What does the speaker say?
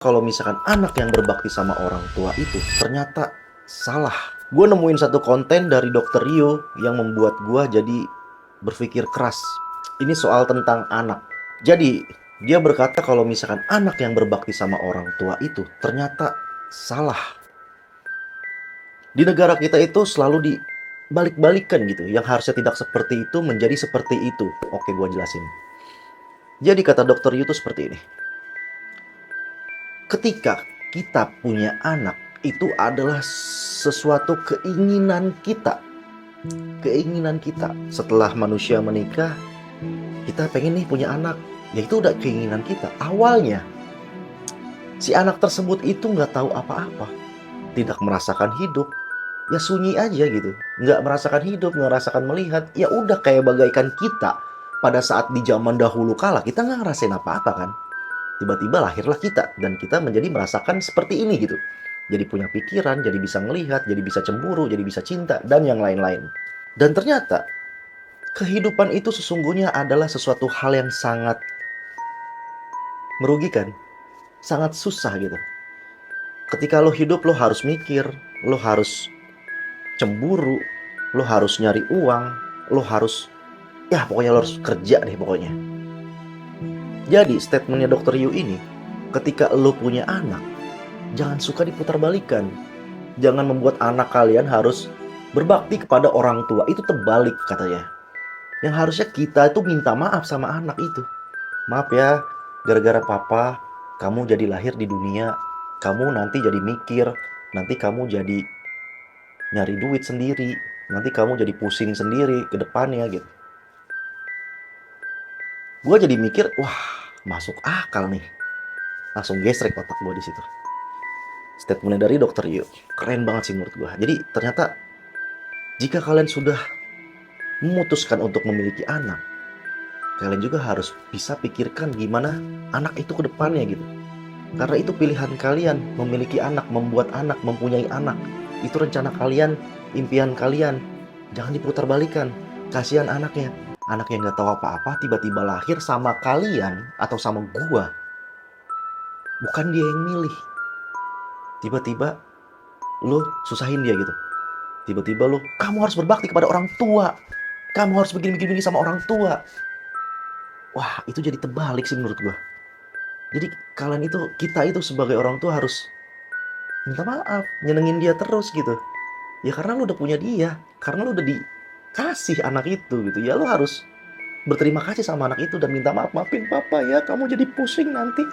Kalau misalkan anak yang berbakti sama orang tua itu ternyata salah. Gue nemuin satu konten dari Dokter Rio yang membuat gue jadi berpikir keras. Ini soal tentang anak. Jadi dia berkata kalau misalkan anak yang berbakti sama orang tua itu ternyata salah. Di negara kita itu selalu dibalik-balikan gitu. Yang harusnya tidak seperti itu menjadi seperti itu. Oke, gue jelasin. Jadi kata Dokter Rio itu seperti ini. Ketika kita punya anak, itu adalah sesuatu keinginan kita. Keinginan kita. Setelah manusia menikah, kita pengen nih punya anak. Ya itu udah keinginan kita. Awalnya, si anak tersebut itu nggak tahu apa-apa. Tidak merasakan hidup. Ya sunyi aja gitu. Nggak merasakan hidup, nggak merasakan melihat. Ya udah kayak bagaikan kita. Pada saat di zaman dahulu kala, kita nggak ngerasain apa-apa kan. Tiba-tiba lahirlah kita dan kita menjadi merasakan seperti ini gitu. Jadi punya pikiran, jadi bisa melihat, jadi bisa cemburu, jadi bisa cinta dan yang lain-lain. Dan ternyata kehidupan itu sesungguhnya adalah sesuatu hal yang sangat merugikan, sangat susah gitu. Ketika lo hidup lo harus mikir, lo harus cemburu, lo harus nyari uang, lo harus ya pokoknya lo harus kerja deh pokoknya. Jadi statementnya Dokter Yu ini, ketika lo punya anak, jangan suka diputarbalikkan. Jangan membuat anak kalian harus berbakti kepada orang tua. Itu terbalik katanya. Yang harusnya kita itu minta maaf sama anak itu. Maaf ya, gara-gara papa, kamu jadi lahir di dunia. Kamu nanti jadi mikir. Nanti kamu jadi nyari duit sendiri. Nanti kamu jadi pusing sendiri ke depannya gitu. Gue jadi mikir, wah masuk akal nih. Langsung gesrek otak gue di situ. Statementnya dari Dokter Yu. Keren banget sih menurut gue. Jadi ternyata jika kalian sudah memutuskan untuk memiliki anak, kalian juga harus bisa pikirkan gimana anak itu ke depannya gitu. Karena itu pilihan kalian, memiliki anak, membuat anak, mempunyai anak. Itu rencana kalian, impian kalian. Jangan diputar balikan. Kasihan anaknya. Anak yang gak tahu apa-apa tiba-tiba lahir sama kalian atau sama gua. Bukan dia yang milih. Tiba-tiba lo susahin dia gitu. Tiba-tiba lo, kamu harus berbakti kepada orang tua. Kamu harus begini-begini sama orang tua. Wah, itu jadi terbalik sih menurut gua. Jadi kalian itu, kita itu sebagai orang tua harus minta maaf, nyenengin dia terus gitu. Ya karena lu udah punya dia, karena lu udah dikasih anak itu gitu. Ya lu harus berterima kasih sama anak itu dan minta maaf, maafin papa ya, kamu jadi pusing nanti.